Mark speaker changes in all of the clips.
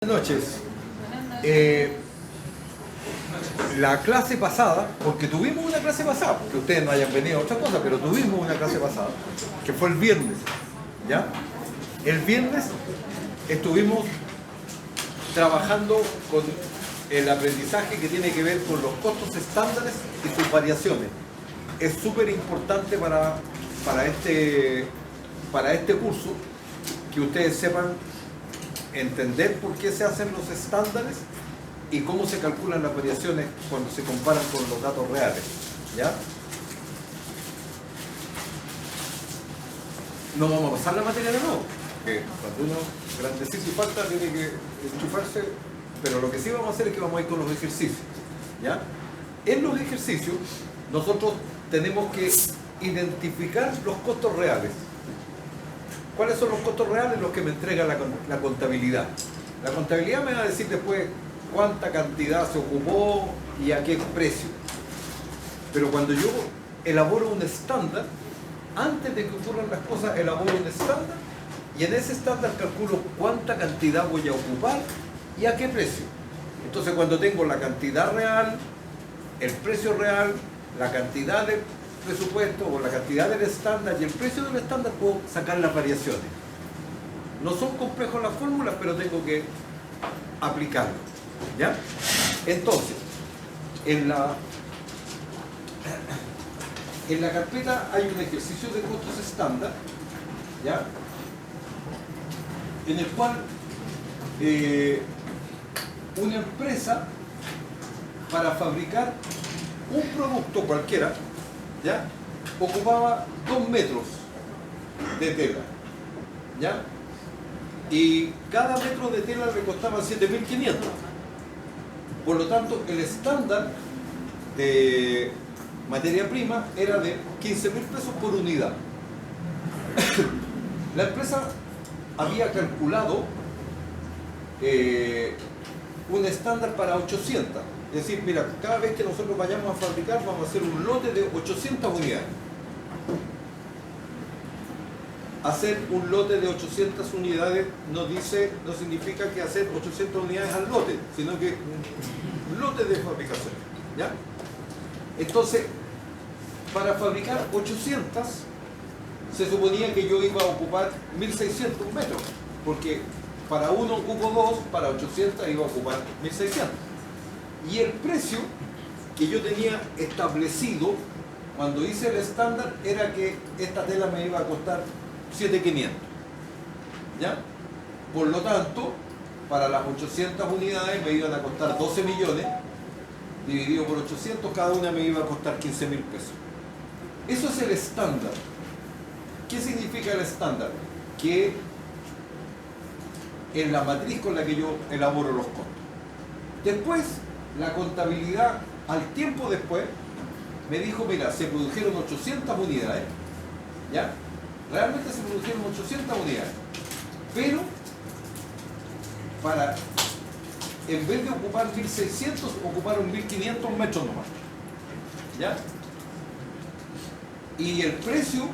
Speaker 1: Buenas noches. La clase pasada, porque tuvimos una clase pasada, que ustedes no hayan venido a otra cosa, pero tuvimos una clase pasada, que fue el viernes, ¿ya? El viernes estuvimos trabajando con el aprendizaje que tiene que ver con los costos estándares y sus variaciones. Es súper importante para este curso que ustedes sepan entender por qué se hacen los estándares y cómo se calculan las variaciones cuando se comparan con los datos reales, ¿ya? No vamos a pasar la materia de nuevo, que cuando uno grandecito y falta tiene que enchufarse, pero lo que sí vamos a hacer es que vamos a ir con los ejercicios, ¿ya? En los ejercicios nosotros tenemos que identificar los costos reales. ¿Cuáles son los costos reales? Los que me entrega la contabilidad. La contabilidad me va a decir después cuánta cantidad se ocupó y a qué precio. Pero cuando yo elaboro un estándar, antes de que ocurran las cosas, elaboro un estándar y en ese estándar calculo cuánta cantidad voy a ocupar y a qué precio. Entonces cuando tengo la cantidad real, el precio real, la cantidad de presupuesto o la cantidad del estándar y el precio del estándar, puedo sacar las variaciones. No son complejos las fórmulas, pero tengo que aplicarlo, ¿ya? Entonces, en la carpeta hay un ejercicio de costos estándar, ¿ya? En el cual una empresa, para fabricar un producto cualquiera, ¿ya?, ocupaba 2 metros de tela, ¿ya? Y cada metro de tela le costaba 7.500. Por lo tanto, el estándar de materia prima era de 15.000 pesos por unidad. La empresa había calculado un estándar para 800. Es decir, mira, cada vez que nosotros vayamos a fabricar vamos a hacer un lote de 800 unidades. Hacer un lote de 800 unidades no significa que hacer 800 unidades al lote, sino que un lote de fabricación, ¿ya? Entonces, para fabricar 800 se suponía que yo iba a ocupar 1.600 metros, porque para uno ocupo 2, para 800 iba a ocupar 1.600. Y el precio que yo tenía establecido cuando hice el estándar era que esta tela me iba a costar 7.500, ¿ya? Por lo tanto, para las 800 unidades me iban a costar 12 millones, dividido por 800, cada una me iba a costar 15.000 pesos. Eso es el estándar. ¿Qué significa el estándar? Que es la matriz con la que yo elaboro los costos. Después, la contabilidad, al tiempo después, me dijo, mira, se produjeron 800 unidades, ¿ya? Realmente se produjeron 800 unidades, pero en vez de ocupar 1.600, ocuparon 1.500 metros nomás, ¿ya? Y el precio,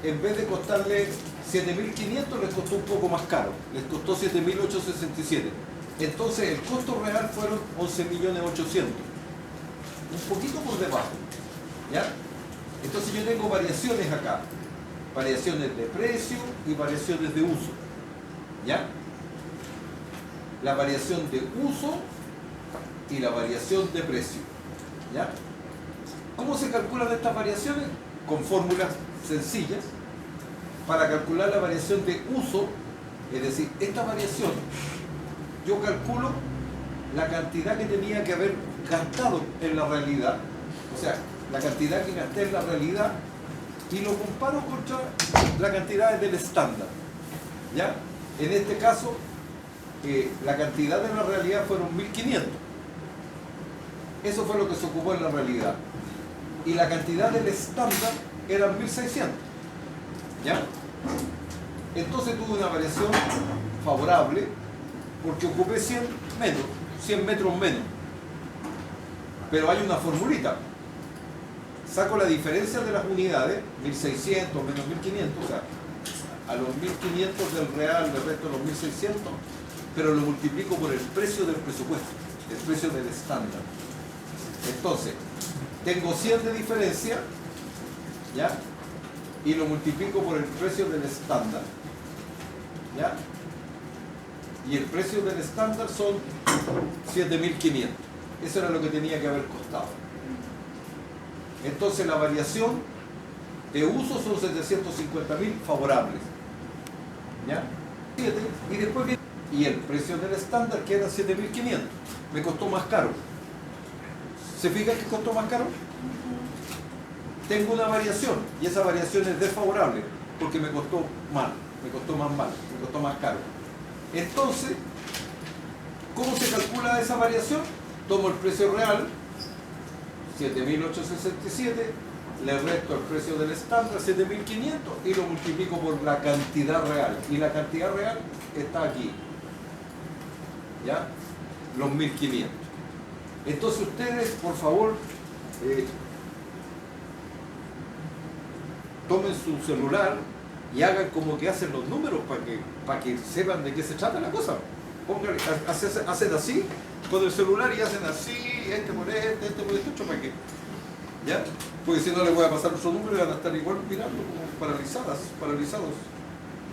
Speaker 1: en vez de costarle 7.500, les costó un poco más caro, les costó 7.867. Entonces el costo real fueron 11.800.000, un poquito por debajo, ¿ya? Entonces yo tengo variaciones acá, variaciones de precio y variaciones de uso, ¿ya? La variación de uso y la variación de precio, ¿ya? ¿Cómo se calculan estas variaciones? Con fórmulas sencillas. Para calcular la variación de uso, es decir, esta variación, yo calculo la cantidad que tenía que haber gastado en la realidad, o sea, la cantidad que gasté en la realidad, y lo comparo contra la cantidad del estándar, ¿ya? En este caso, la cantidad de la realidad fueron 1.500. Eso fue lo que se ocupó en la realidad. Y la cantidad del estándar eran 1.600, ¿ya? Entonces tuve una variación favorable, porque ocupé 100 metros menos. Pero hay una formulita. Saco la diferencia de las unidades, 1.600 menos 1.500, o sea, a los 1.500 del real, del resto de los 1.600, pero lo multiplico por el precio del presupuesto, el precio del estándar. Entonces, tengo 100 de diferencia, ¿ya? Y lo multiplico por el precio del estándar, ¿ya? Y el precio del estándar son 7.500. Eso era lo que tenía que haber costado. Entonces la variación de uso son 750.000 favorables, ¿ya? Y después viene, y el precio del estándar queda 7.500. Me costó más caro. ¿Se fijan que costó más caro? Tengo una variación y esa variación es desfavorable porque me costó mal, me costó más mal, me costó más caro. Entonces, ¿cómo se calcula esa variación? Tomo el precio real, 7.867, le resto el precio del estándar, 7.500, y lo multiplico por la cantidad real. Y la cantidad real está aquí, ¿ya? Los 1.500. Entonces ustedes, por favor, tomen su celular y hagan como que hacen los números para que sepan de qué se trata la cosa. Pónganle, hacen así con el celular y hacen así, este por este, ¿para qué? ¿Ya? Porque si no les voy a pasar otro número y van a estar igual mirando, como paralizados.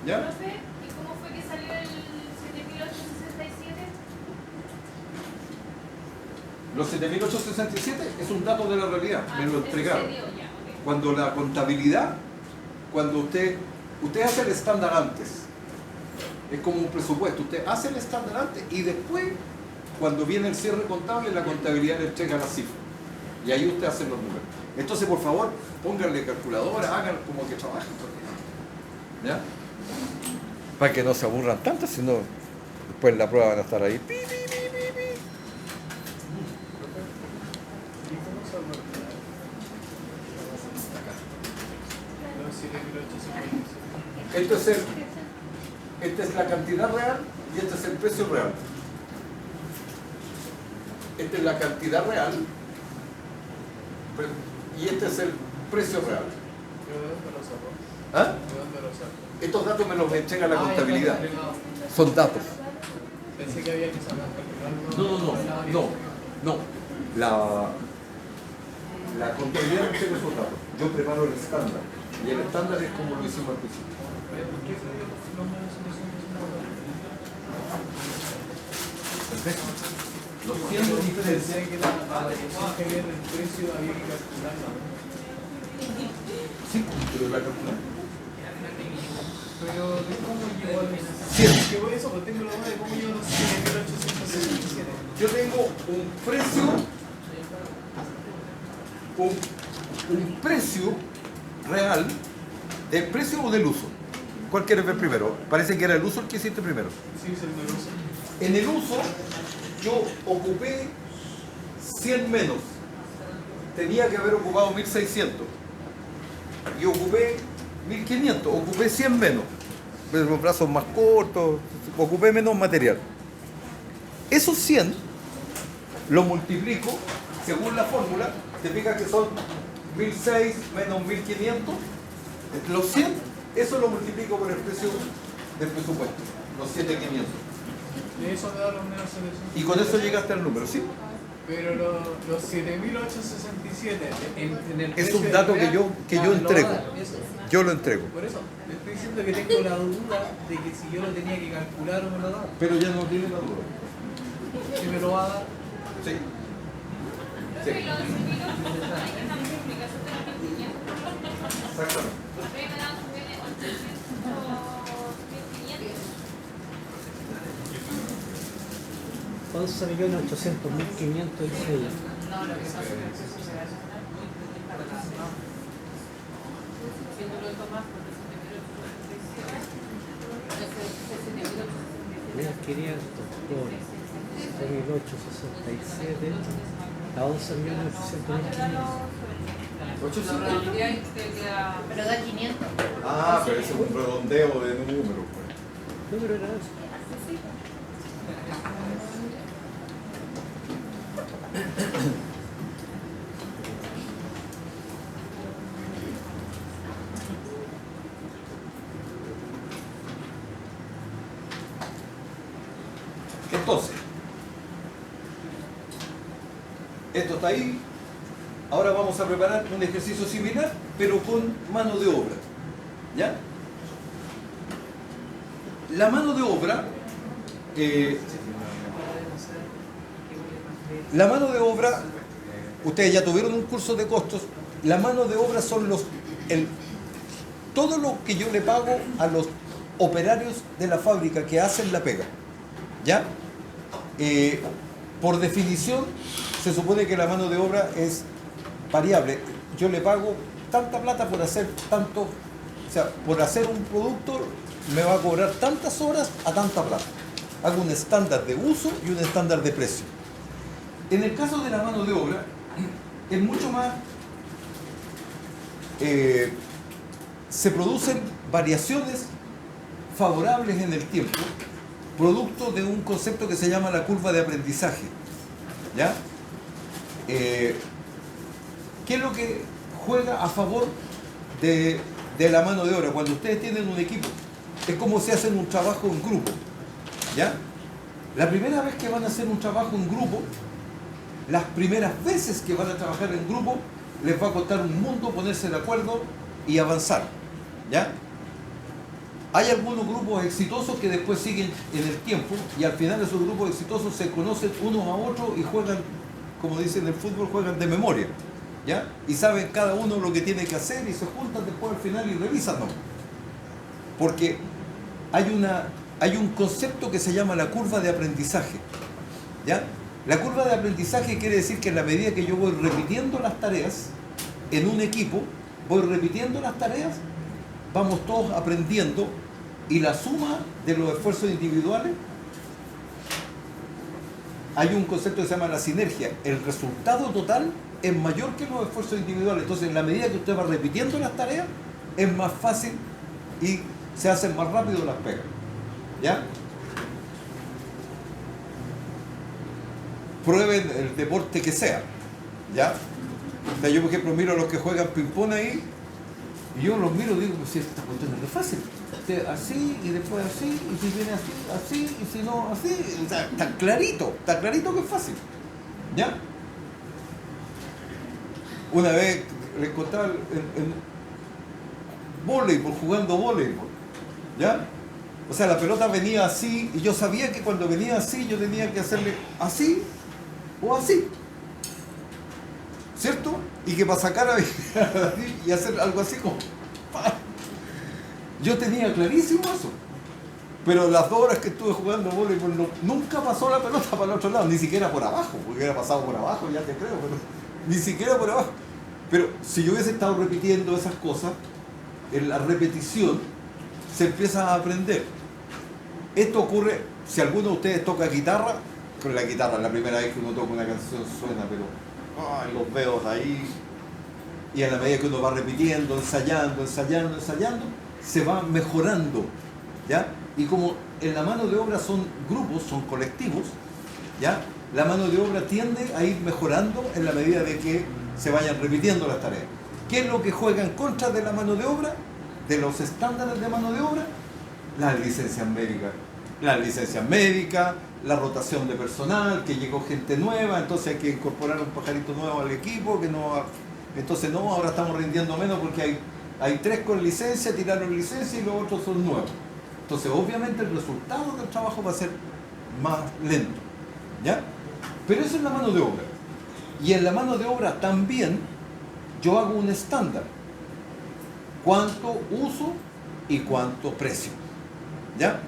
Speaker 1: ¿Ya?
Speaker 2: Profe, ¿y cómo fue que salió el 7.867?
Speaker 1: Los 7.867 es un dato de la realidad, me lo entregaron.
Speaker 2: Ya, okay.
Speaker 1: Cuando la contabilidad, cuando usted hace el estándar antes, es como un presupuesto, usted hace el estándar antes y después, cuando viene el cierre contable, la contabilidad le entrega la cifra. Y ahí usted hace los números. Entonces, por favor, pónganle calculadora, hagan como que trabajen. ¿Ya? Para que no se aburran tanto, si no, después en la prueba van a estar ahí. Esta es la cantidad real y este es el precio real. Esta es la cantidad real y este es el precio real. ¿Ah? Estos datos me los entrega la contabilidad. Son datos.
Speaker 3: Pensé que había que sacar.
Speaker 1: No. La contabilidad me entrega esos datos. Yo preparo el estándar. Y el estándar es como lo hicimos al principio. Perfecto. Los 100 de diferencia.
Speaker 3: Pensé que la variación que había en el precio había que calcularla.
Speaker 1: Sí, pero la calculamos.
Speaker 3: Pero ¿de cómo llegó a los
Speaker 1: 100.
Speaker 3: que voy eso? Pues tengo la duda de cómo llegó a los 7.867.
Speaker 1: Yo tengo un precio real del precio o del uso. ¿Cuál quieres ver primero? Parece que era el uso el que hiciste primero.
Speaker 3: Sí, es el del uso.
Speaker 1: En el uso yo ocupé 100 menos. Tenía que haber ocupado 1.600. Y ocupé 1.500. Ocupé 100 menos. Los brazos más cortos. Ocupé menos material. Esos 100 lo multiplico según la fórmula. Te fijas que son 1.600 menos 1.500. Los 100, eso lo multiplico por el precio del presupuesto. Los 7.500.
Speaker 3: De eso me da los menos 700.
Speaker 1: Y con eso llegaste al número, ¿sí?
Speaker 3: Pero los 7.867 en el
Speaker 1: Es un
Speaker 3: precio
Speaker 1: dato
Speaker 3: real,
Speaker 1: que yo
Speaker 3: lo
Speaker 1: entrego.
Speaker 3: da, eso.
Speaker 1: Yo lo entrego.
Speaker 3: Por eso, te estoy diciendo que tengo la duda de que si yo lo tenía que calcular o me lo daba.
Speaker 1: Pero ya no tiene la duda.
Speaker 3: Si me lo va a dar.
Speaker 1: Sí.
Speaker 2: Profe, y los 7.867 hay que dar explicación de los 1.500.
Speaker 1: Exactamente.
Speaker 2: Porque me dan 1.500.
Speaker 4: 11.800.500 dice ella.
Speaker 5: No, lo que pasa es que el precio se va a sumar si tú lo tomas por 7.867,
Speaker 4: Ella quería esto por 7.867 a 11.800.500.
Speaker 5: la realidad te queda.
Speaker 2: Pero da 500.
Speaker 1: Ah, pero ese es un redondeo de número.
Speaker 4: No, pero era eso.
Speaker 1: Esto está ahí. Ahora vamos a preparar un ejercicio similar, pero con mano de obra. ¿Ya? La mano de obra, ustedes ya tuvieron un curso de costos. La mano de obra son todo lo que yo le pago a los operarios de la fábrica que hacen la pega. ¿Ya? Por definición, se supone que la mano de obra es variable. Yo le pago tanta plata por hacer tanto, o sea, por hacer un producto me va a cobrar tantas horas a tanta plata. Hago un estándar de uso y un estándar de precio. En el caso de la mano de obra, es mucho más... se producen variaciones favorables en el tiempo, producto de un concepto que se llama la curva de aprendizaje. ¿Ya? ¿Qué es lo que juega a favor de la mano de obra? Cuando ustedes tienen un equipo, es como si hacen un trabajo en grupo. ¿Ya? La primera vez que van a hacer un trabajo en grupo, las primeras veces que van a trabajar en grupo, les va a costar un mundo ponerse de acuerdo y avanzar. ¿Ya? Hay algunos grupos exitosos que después siguen en el tiempo y al final esos grupos exitosos se conocen unos a otros y juegan, como dicen en el fútbol, juegan de memoria. ¿Ya? Y saben cada uno lo que tiene que hacer y se juntan después al final y revisan, ¿no? Porque hay un concepto que se llama la curva de aprendizaje. ¿Ya? La curva de aprendizaje quiere decir que en la medida que yo voy repitiendo las tareas en un equipo, voy repitiendo las tareas, vamos todos aprendiendo y la suma de los esfuerzos individuales, hay un concepto que se llama la sinergia. El resultado total es mayor que los esfuerzos individuales. Entonces, en la medida que usted va repitiendo las tareas, es más fácil y se hacen más rápido las pegas. ¿Ya? Prueben el deporte que sea. ¿Ya? O sea, yo, por ejemplo, miro a los que juegan ping-pong ahí y yo los miro y digo, pues si esta cuestión es re fácil. Usted así y después así, y si viene así, así, y si no, así. O sea, está clarito que es fácil. ¿Ya? Una vez les contaba en voleibol, jugando voleibol. ¿Ya? O sea, la pelota venía así y yo sabía que cuando venía así yo tenía que hacerle así o así. ¿Cierto? Y que para sacar y hacer algo así como... Yo tenía clarísimo eso. Pero las 2 horas que estuve jugando voleibol nunca pasó la pelota para el otro lado, ni siquiera por abajo, porque hubiera pasado por abajo, ya te creo, pero ni siquiera por abajo. Pero si yo hubiese estado repitiendo esas cosas, en la repetición se empieza a aprender. Esto ocurre, si alguno de ustedes toca guitarra, con la guitarra, la primera vez que uno toca una canción suena, pero los dedos ahí, y a la medida que uno va repitiendo, ensayando, se va mejorando, ¿ya? Y como en la mano de obra son grupos, son colectivos, ¿ya? La mano de obra tiende a ir mejorando en la medida de que se vayan repitiendo las tareas. ¿Qué es lo que juega en contra de la mano de obra? De los estándares de mano de obra, las licencias médicas, la rotación de personal, que llegó gente nueva, entonces hay que incorporar un pajarito nuevo al equipo, entonces ahora estamos rindiendo menos porque hay 3 con licencia, tiraron licencia y los otros son nuevos. Entonces obviamente el resultado del trabajo va a ser más lento, ¿ya? Pero eso es la mano de obra. Y en la mano de obra también yo hago un estándar. Cuánto uso y cuánto precio. ¿Ya?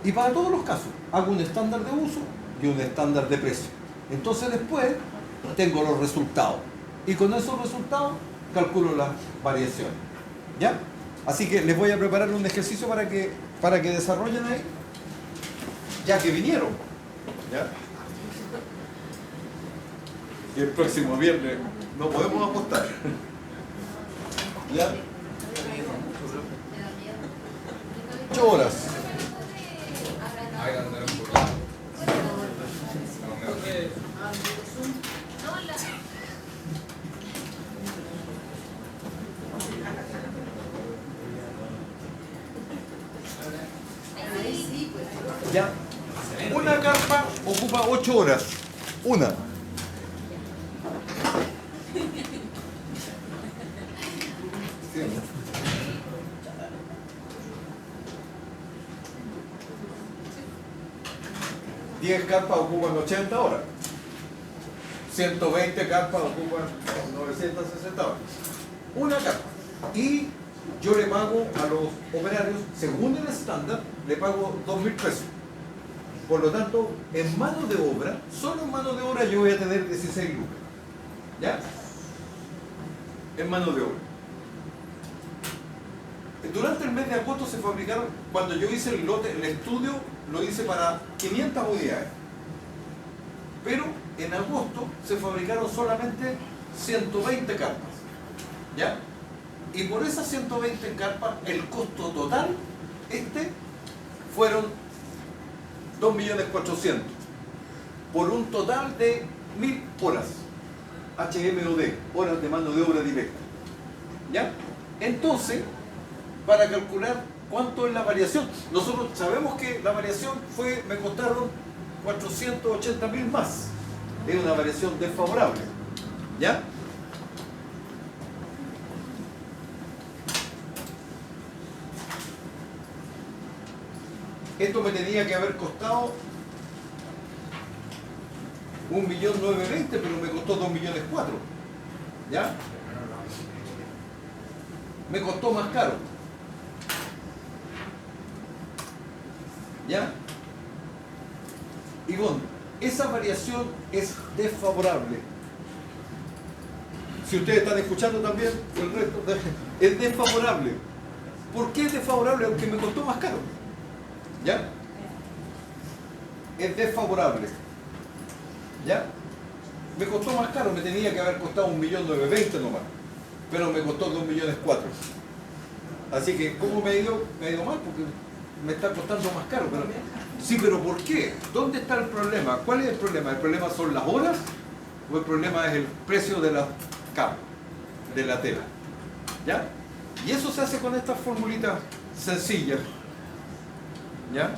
Speaker 1: Y para todos los casos, hago un estándar de uso y un estándar de precio. Entonces después tengo los resultados. Y con esos resultados calculo las variaciones. ¿Ya? Así que les voy a preparar un ejercicio para que desarrollen ahí, ya que vinieron. ¿Ya? Y el próximo viernes no podemos apostar. ¿Ya? 8 horas. ¿Ya? Una carpa ocupa 8 horas. Una. ¿Sí, no? 10 carpas ocupan 80 horas. 120 carpas ocupan 960 horas. Una carpa. Y yo le pago a los operarios, según el estándar, le pago 2.000 pesos. Por lo tanto, en mano de obra, solo en mano de obra yo voy a tener 16 lucas. ¿Ya? En mano de obra. Durante el mes de agosto se fabricaron, cuando yo hice el lote, el estudio lo hice para 500 unidades. Pero en agosto se fabricaron solamente 120 carpas. ¿Ya? Y por esas 120 carpas, el costo total, fueron 2.400.000. Por un total de 1.000 horas. HMOD, horas de mano de obra directa. ¿Ya? Entonces, para calcular cuánto es la variación, nosotros sabemos que la variación me costaron 480.000 más. Es una variación desfavorable. ¿Ya? Esto me tenía que haber costado 1.920.000, pero me costó 2.400.000. ¿Ya? Me costó más caro. ¿Ya? Y bueno, esa variación es desfavorable. Si ustedes están escuchando también, el resto es desfavorable. ¿Por qué es desfavorable? Aunque me costó más caro. ¿Ya? Es desfavorable. ¿Ya? Me costó más caro, me tenía que haber costado 1.920.000 nomás. Pero me costó 2.400.000. Así que, ¿cómo me ha ido? Me ha ido mal porque me está costando más caro. Pero, sí, pero ¿por qué? ¿Dónde está el problema? ¿Cuál es el problema? ¿El problema son las horas? ¿O el problema es el precio de la capa, de la tela? ¿Ya? Y eso se hace con estas formulitas sencillas. ¿Ya?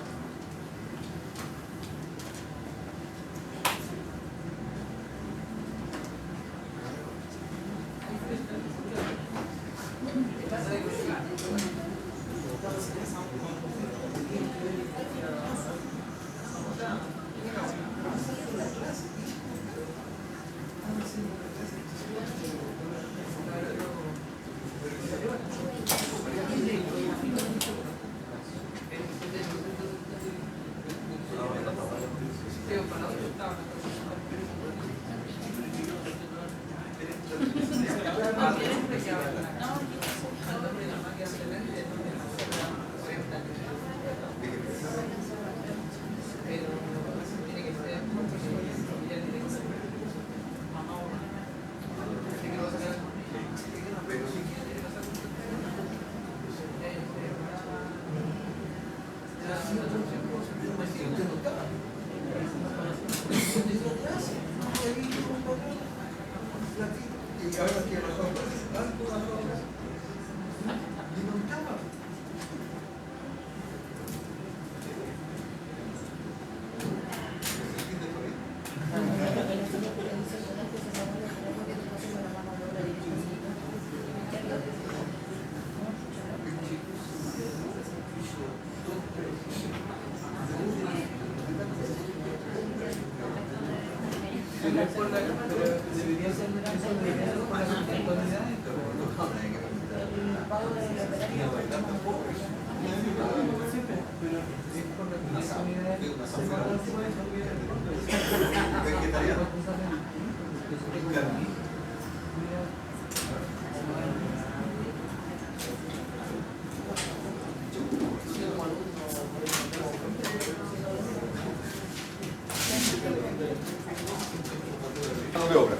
Speaker 1: De obra.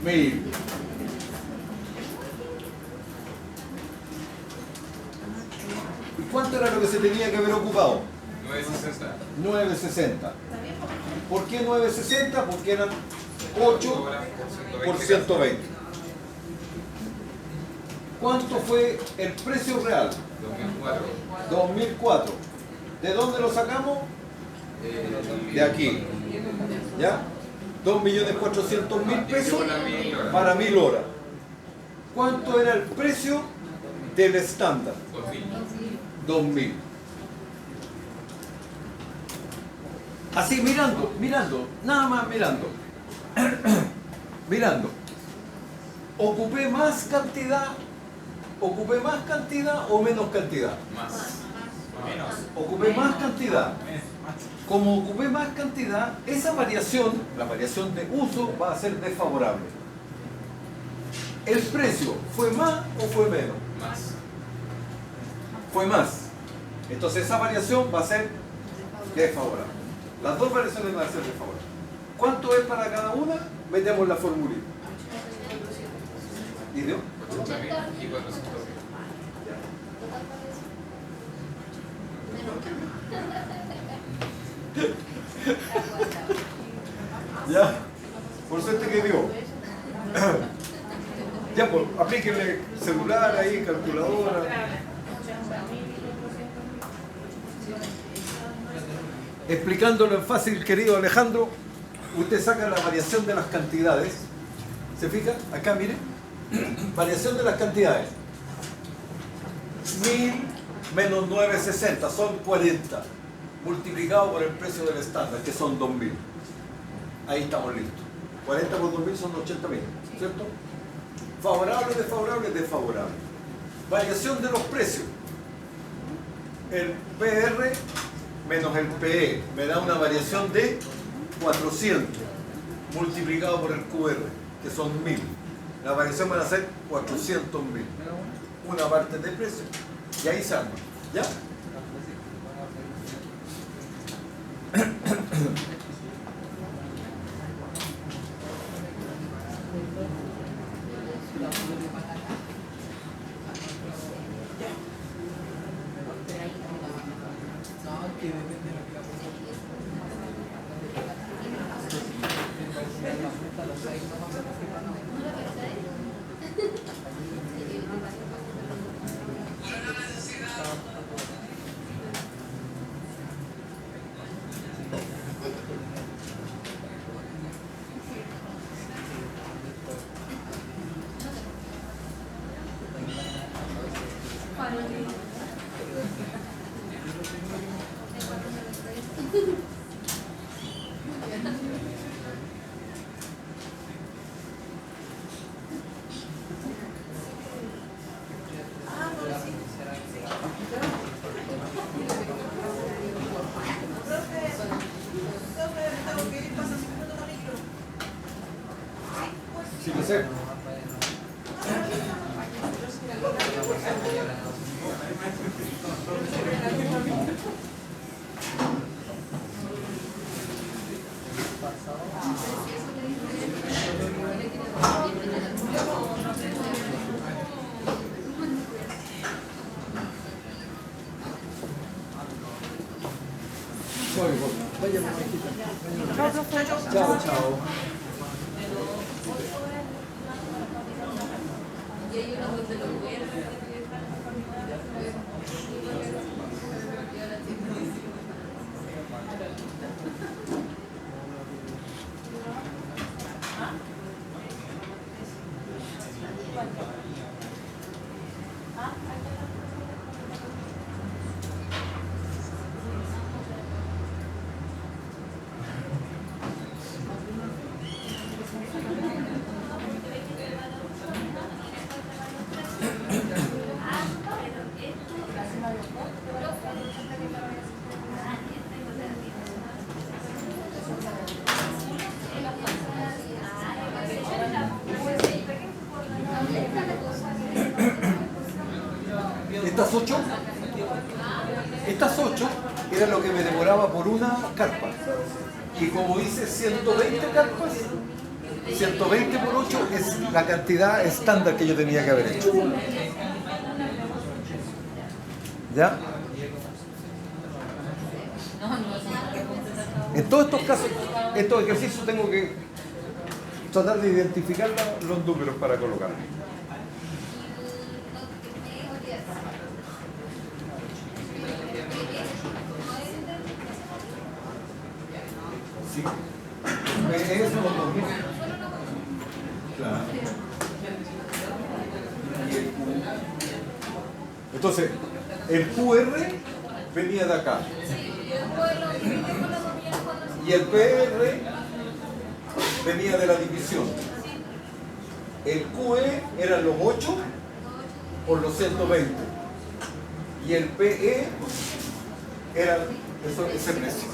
Speaker 1: 1.000. ¿Y cuánto era lo que se tenía que haber ocupado? 960. ¿Por qué 960? Porque eran 8 por 120. ¿Cuánto fue el precio real? 2004. ¿De dónde lo sacamos? De aquí. ¿Ya? 2.400.000 pesos para 1.000 horas. ¿Cuánto era el precio del estándar? 2.000. Así mirando, nada más mirando. Mirando. ¿Ocupé más cantidad o menos cantidad? Ocupé más cantidad. Como ocupé más cantidad, esa variación, la variación de uso, va a ser desfavorable. ¿El precio fue más o fue menos? Fue más. Entonces esa variación va a ser desfavorable. Las dos variaciones van a ser desfavorables. ¿Cuánto es para cada una? Metemos la formulita. ¿Y dio?
Speaker 6: 80.000 y 400.000.
Speaker 1: Ya. Por suerte que dio. Ya, pues, aplíquenle celular ahí, calculadora. Explicándolo en fácil, querido Alejandro, usted saca la variación de las cantidades. ¿Se fija? Acá, mire. Variación de las cantidades. 1.000 menos 960 son 40. Multiplicado por el precio del estándar, que son 2.000. Ahí estamos listos. 40 por 2.000 son 80.000, ¿cierto? Favorable, desfavorable, desfavorable. Variación de los precios. El PR menos el PE me da una variación de 400 multiplicado por el QR, que son 1.000. La variación van a ser 400.000. Una parte de precio. Y ahí se arma. ¿Ya?
Speaker 3: Que depende de lo que la
Speaker 1: Sí, que sé. Chao, chao. Estas 8 era lo que me demoraba por una carpa. Y como hice 120 carpas, 120 por 8 es la cantidad estándar que yo tenía que haber hecho. ¿Ya? En todos estos casos, estos ejercicios tengo que tratar de identificar los números para colocarlos. Sí. Eso lo tomó. Claro. Y el Q. Entonces, el QR venía de acá. Y el PR venía de la división. El QE eran los 8 por los 120. Y el PE era ese precio.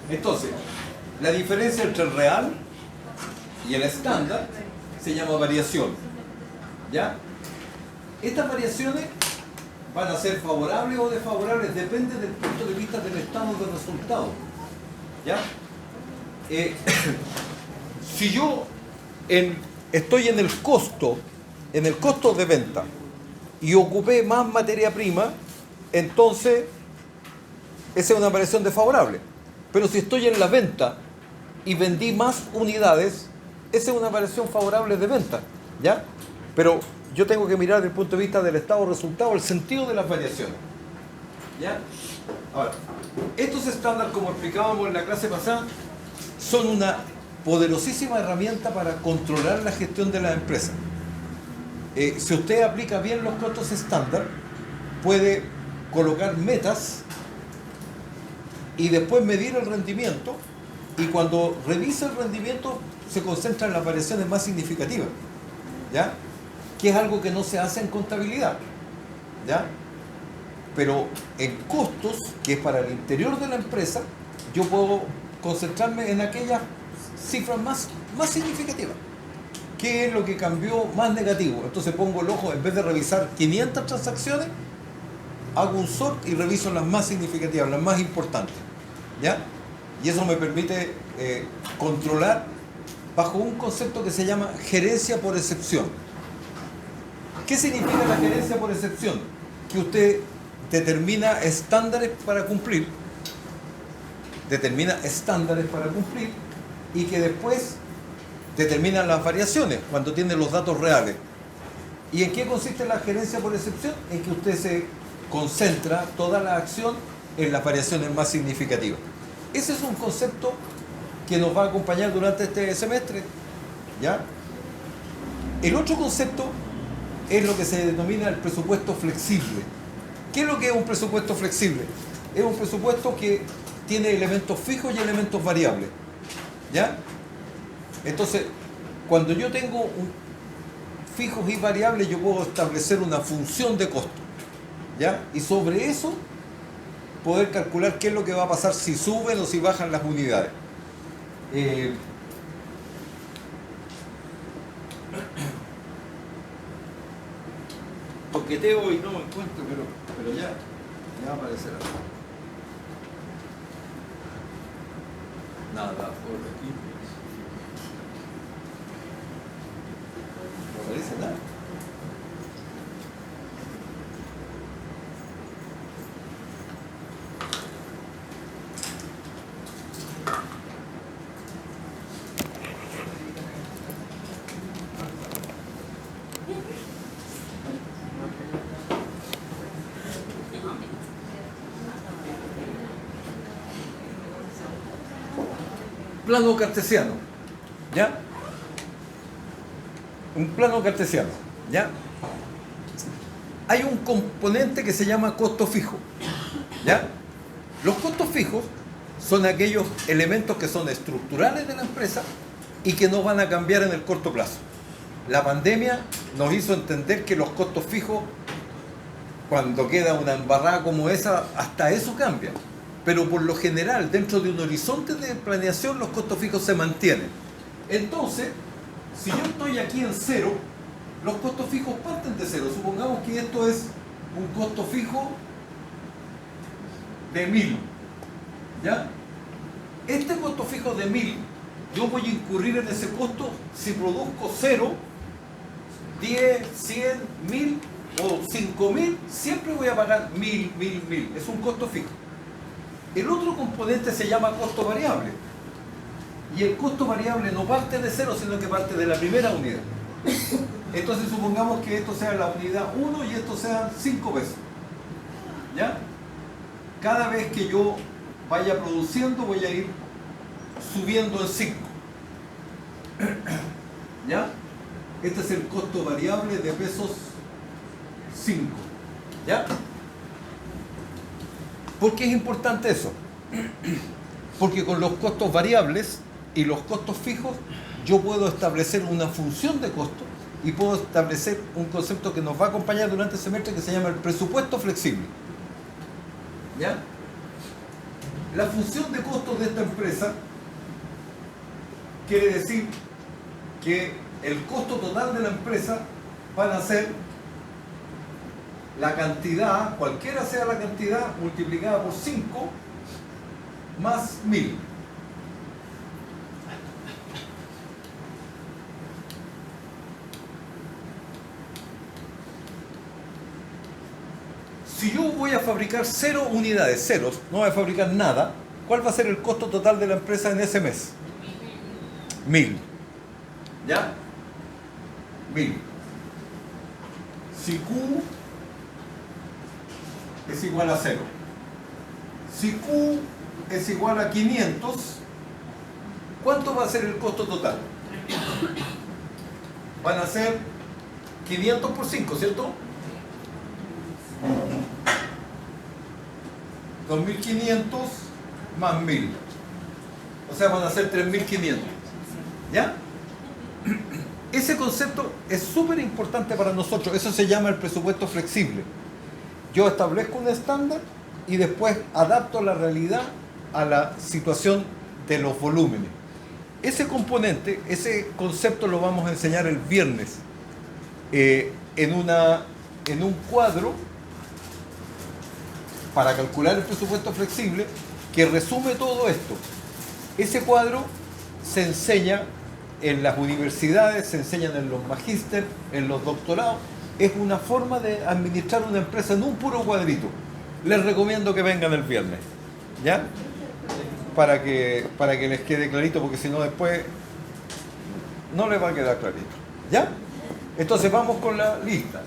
Speaker 1: Entonces, la diferencia entre el real y el estándar se llama variación. ¿Ya? Estas variaciones van a ser favorables o desfavorables, depende del punto de vista del estado de resultado. ¿Ya? Si yo estoy en el costo de venta y ocupé más materia prima, entonces esa es una variación desfavorable. Pero si estoy en la venta y vendí más unidades, esa es una variación favorable de venta. ¿Ya? Pero yo tengo que mirar desde el punto de vista del estado de resultado, el sentido de las variaciones. ¿Ya? Ahora, estos estándares, como explicábamos en la clase pasada, son una poderosísima herramienta para controlar la gestión de la empresa. Si usted aplica bien los costos estándar, puede colocar metas y después medir el rendimiento, y cuando revisa el rendimiento se concentra en las variaciones más significativas, ¿ya? Que es algo que no se hace en contabilidad, ¿ya? Pero en costos, que es para el interior de la empresa, yo puedo concentrarme en aquellas cifras más significativas. ¿Qué es lo que cambió más negativo? Entonces pongo el ojo, en vez de revisar 500 transacciones, hago un sort y reviso las más significativas, las más importantes. ¿Ya? Y eso me permite controlar bajo un concepto que se llama gerencia por excepción. ¿Qué significa la gerencia por excepción? Que usted determina estándares para cumplir, y que después determina las variaciones cuando tiene los datos reales. ¿Y en qué consiste la gerencia por excepción? En que usted se concentra toda la acción en las variaciones más significativas. Ese es un concepto que nos va a acompañar durante este semestre. ¿Ya? El otro concepto es lo que se denomina el presupuesto flexible. ¿Qué es lo que es un presupuesto flexible? Es un presupuesto que tiene elementos fijos y elementos variables. ¿Ya? Entonces, cuando yo tengo fijos y variables, yo puedo establecer una función de costo. ¿Ya? Y sobre eso poder calcular qué es lo que va a pasar si suben o si bajan las unidades. Toqueteo y no me encuentro, pero ya va a aparecer algo. Nada, por aquí. No aparece nada. Plano cartesiano, ¿ya? Un plano cartesiano, ¿ya? Hay un componente que se llama costo fijo, ¿ya? Los costos fijos son aquellos elementos que son estructurales de la empresa y que no van a cambiar en el corto plazo. La pandemia nos hizo entender que los costos fijos, cuando queda una embarrada como esa, hasta eso cambia. Pero por lo general, dentro de un horizonte de planeación, los costos fijos se mantienen. Entonces, Si yo estoy aquí en cero, los costos fijos parten de cero. Supongamos que esto es un costo fijo de 1000. ¿Ya? Este costo fijo de 1000, yo voy a incurrir en ese costo si produzco 0, 10, 100, 1000 o 5000, siempre voy a pagar 1000. Es un costo fijo. El otro componente se llama costo variable. Y el costo variable no parte de 0, sino que parte de la primera unidad. Entonces supongamos que esto sea la unidad 1 y esto sean 5 pesos. ¿Ya? Cada vez que yo vaya produciendo voy a ir subiendo en 5. ¿Ya? Este es el costo variable de pesos 5. ¿Ya? ¿Por qué es importante eso? Porque con los costos variables y los costos fijos yo puedo establecer una función de costo y puedo establecer un concepto que nos va a acompañar durante el semestre que se llama el presupuesto flexible. ¿Ya? La función de costo de esta empresa quiere decir que el costo total de la empresa van a ser la cantidad, cualquiera sea la cantidad, multiplicada por 5 más 1000. Si yo voy a fabricar 0 unidades, ceros, no voy a fabricar nada, ¿cuál va a ser el costo total de la empresa en ese mes? 1000. ¿Ya? 1000. Si Q es igual a 0. Si Q es igual a 500, ¿cuánto va a ser el costo total? Van a ser 500 por 5, ¿cierto? 2500 más 1000. O sea, van a ser 3500. ¿Ya? Ese concepto es súper importante para nosotros. Eso se llama el presupuesto flexible. Yo establezco un estándar y después adapto la realidad a la situación de los volúmenes. Ese componente, ese concepto lo vamos a enseñar el viernes en un cuadro para calcular el presupuesto flexible que resume todo esto. Ese cuadro se enseña en las universidades, se enseñan en los magíster, en los doctorados. Es una forma de administrar una empresa en un puro cuadrito. Les recomiendo que vengan el viernes, ¿ya? Para que les quede clarito, porque si no después no les va a quedar clarito, ¿ya? Entonces vamos con la lista.